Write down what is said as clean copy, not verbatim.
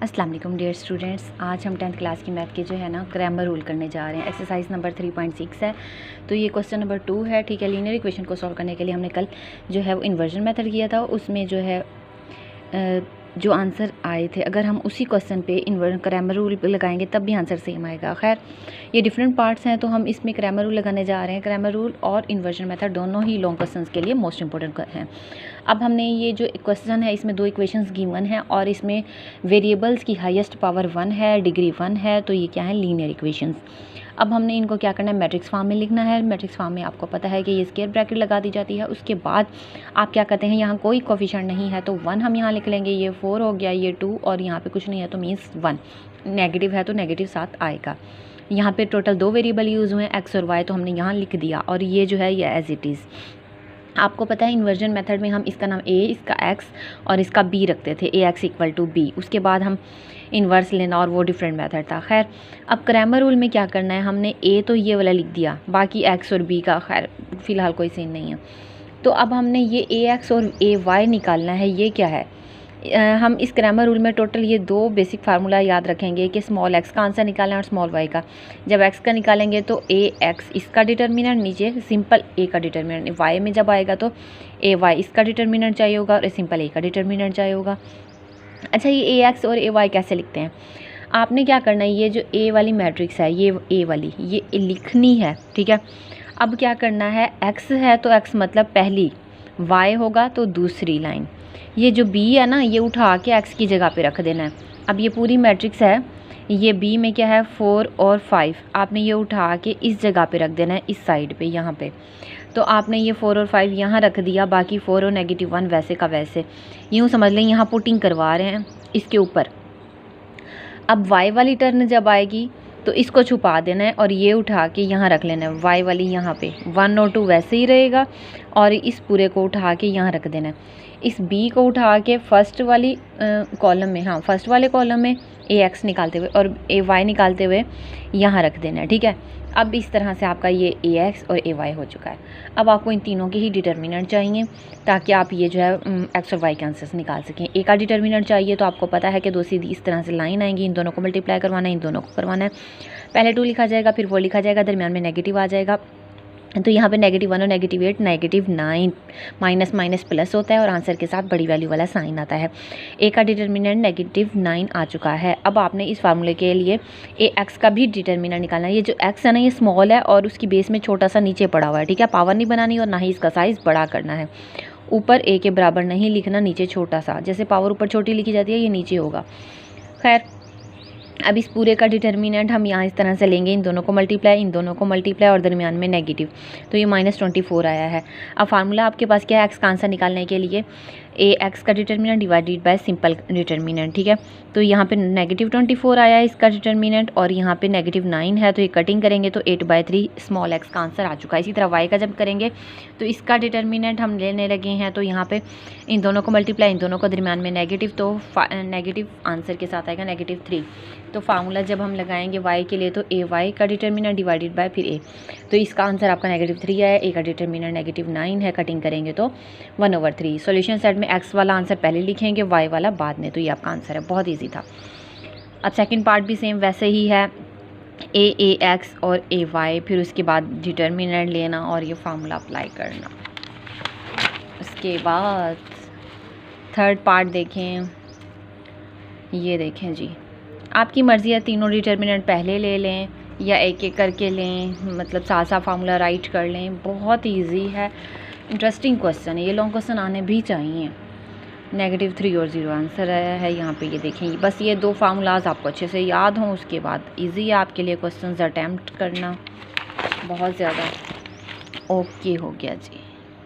अस्सलाम वालेकुम dear students, आज हम 10th क्लास की मैथ के जो है ना ग्रामर रूल करने जा रहे हैं। एक्सरसाइज नंबर 3.6 है। तो ये क्वेश्चन नंबर 2 है, ठीक है। लीनियर इक्वेशन को सॉल्व करने के लिए हमने कल जो है वो इन्वर्जन मेथड किया था। उसमें जो है जो आंसर आए थे, अगर हम उसी क्वेश्चन पे ग्रामर रूल लगाएंगे तब भी आंसर सेम आएगा। खैर, ये डिफरेंट पार्ट्स हैं, तो हम इसमें ग्रामर रूल लगाने जा रहे हैं। ग्रामर रूल और इन्वर्जन मेथड दोनों ही लॉन्ग क्वेश्चंस के लिए मोस्ट इंपॉर्टेंट हैं। अब हमने ये जो क्वेश्चन है, इसमें 2 इक्वेशंस गिवन हैं और इसमें वेरिएबल्स की हाईएस्ट पावर 1 है, डिग्री 1 है, तो ये क्या है, लीनियर इक्वेशंस। अब हमने इनको क्या करना है, मैट्रिक्स फॉर्म में लिखना है। मैट्रिक्स फॉर्म में आपको पता है कि ये स्क्वायर ब्रैकेट लगा दी जाती है। उसके बाद आप क्या करते हैं, यहाँ कोई कोफिशिएंट नहीं है तो 1 हम यहाँ लिख लेंगे, ये 4 हो गया, ये 2 और यहाँ पे कुछ नहीं है तो मीन्स 1। नेगेटिव है तो नेगेटिव साथ आएगा। यहाँ पे टोटल 2 वेरिएबल यूज़ हुए हैं, एक्स और वाई, तो हमने यहाँ लिख दिया और ये जो है ये एज इट इज़। आपको पता है इन्वर्जन मेथड में हम इसका नाम ए, इसका एक्स और इसका बी रखते थे, ए एक्स इक्वल टू बी। उसके बाद हम इन्वर्स लेना और वो डिफरेंट मेथड था। खैर, अब ग्रामर रूल में क्या करना है, हमने ए तो ये वाला लिख दिया, बाकी एक्स और बी का खैर फ़िलहाल कोई सीन नहीं है। तो अब हमने ये ए एक्स और ए वाई निकालना है। ये क्या है, हम इस ग्रामर रूल में टोटल ये 2 बेसिक फार्मूला याद रखेंगे कि स्मॉल एक्स का आंसर निकालना है और स्मॉल वाई का। जब एक्स का निकालेंगे तो ए एक्स इसका डिटर्मिनेंट, नीचे सिंपल ए का डिटर्मिनेंट। वाई में जब आएगा तो ए वाई इसका डिटर्मिनेंट चाहिए होगा और सिंपल ए का डिटर्मिनेंट चाहिए होगा। अच्छा, ये ए एक्स और ए वाई कैसे लिखते हैं, आपने क्या करना है, ये जो ए वाली मैट्रिक्स है, ये ए वाली ये लिखनी है, ठीक है। अब क्या करना है, एक्स है तो एक्स मतलब पहली, वाई होगा तो दूसरी लाइन, ये जो बी है ना ये उठा के एक्स की जगह पे रख देना है। अब ये पूरी मैट्रिक्स है, ये बी में क्या है 4 और 5, आपने ये उठा के इस जगह पे रख देना है, इस साइड पे यहाँ पे। तो आपने ये 4 और 5 यहाँ रख दिया, बाकी 4 और -1 वैसे का वैसे, यूँ समझ लें यहाँ पुटिंग करवा रहे हैं इसके ऊपर। अब वाई वाली टर्न जब आएगी तो इसको छुपा देना है और ये उठा के यहाँ रख लेना है, वाई वाली यहाँ पे 1 और 2 वैसे ही रहेगा और इस पूरे को उठा के यहाँ रख देना है। इस बी को उठा के फर्स्ट वाली कॉलम में, हाँ फर्स्ट वाले कॉलम में ए एक्स निकालते हुए और ए वाई निकालते हुए यहाँ रख देना है, ठीक है। अब इस तरह से आपका ये ए एक्स और ए वाई हो चुका है। अब आपको इन तीनों के ही डिटर्मिनेंट चाहिए ताकि आप ये जो है एक्स और वाई के आंसर्स निकाल सकें। ए का डिटर्मिनेंट चाहिए तो आपको पता है कि 2 सीधी इस तरह से लाइन आएंगी, इन दोनों को मल्टीप्लाई करवाना है, इन दोनों को करवाना है। पहले 2 लिखा जाएगा, फिर 4 लिखा जाएगा, दरमियान में नेगेटिव आ जाएगा। तो यहाँ पे -1 और -8, -9 माइनस माइनस प्लस होता है और आंसर के साथ बड़ी वैल्यू वाला साइन आता है। ए का डिटर्मिनेंट -9 आ चुका है। अब आपने इस फार्मूले के लिए ए एक्स का भी डिटर्मिनेंट निकालना है। ये जो एक्स है ना ये स्मॉल है और उसकी बेस में छोटा सा नीचे पड़ा हुआ है, ठीक है। पावर नहीं बनानी और ना ही इसका साइज़ बड़ा करना है। ऊपर ए के बराबर नहीं लिखना, नीचे छोटा सा, जैसे पावर ऊपर छोटी लिखी जाती है ये नीचे होगा। खैर, अब इस पूरे का डिटर्मिनेंट हम यहाँ इस तरह से लेंगे, इन दोनों को मल्टीप्लाई, इन दोनों को मल्टीप्लाई और दरमियान में नेगेटिव, तो ये -24 आया है। अब फार्मूला आपके पास क्या है, एक्स का आंसर निकालने के लिए ए एक्स का determinant divided by simple determinant, ठीक है। तो यहाँ पे -24 आया है इसका डिटर्मिनेंट और यहाँ पे -9 है, तो ये कटिंग करेंगे तो 8/3 स्मॉल एक्स का आंसर आ चुका है। इसी तरह वाई का जब करेंगे तो इसका डिटर्मिनेंट हम लेने लगे हैं, तो यहाँ पे इन दोनों को मल्टीप्लाई, इन दोनों को दरमियान में नेगेटिव, तो नेगेटिव आंसर के साथ आएगा -3। तो फार्मूला जब हम लगाएंगे वाई के लिए तो ए वाई का डिटर्मिनेंट डिवाइडेड बाय फिर ए, तो इसका आंसर आपका -3 आया। ए का डिटर्मिनेंट -9 है, कटिंग करेंगे तो 1/3। सॉल्यूशन सेट में एक्स वाला आंसर पहले लिखेंगे, वाई वाला बाद में, तो ये आपका आंसर है। बहुत ईजी था। अब सेकंड पार्ट भी सेम वैसे ही है, ए एक्स और ए वाई, फिर उसके बाद डिटर्मिनेंट लेना और ये फार्मूला अप्लाई करना। उसके बाद थर्ड पार्ट देखें, ये देखें जी, आपकी मर्ज़ी है, तीनों डिटर्मिनेंट पहले ले लें या एक एक करके लें, मतलब साथ साथ फार्मूला राइट कर लें। बहुत इजी है, इंटरेस्टिंग क्वेश्चन है, ये लॉन्ग क्वेश्चन आने भी चाहिए। -3 और 0 आंसर आया है यहाँ पे, ये देखें। बस ये 2 फार्मूलाज आपको अच्छे से याद हों, उसके बाद इजी है आपके लिए क्वेश्चंस अटैम्प्ट करना बहुत ज़्यादा। ओके, हो गया जी।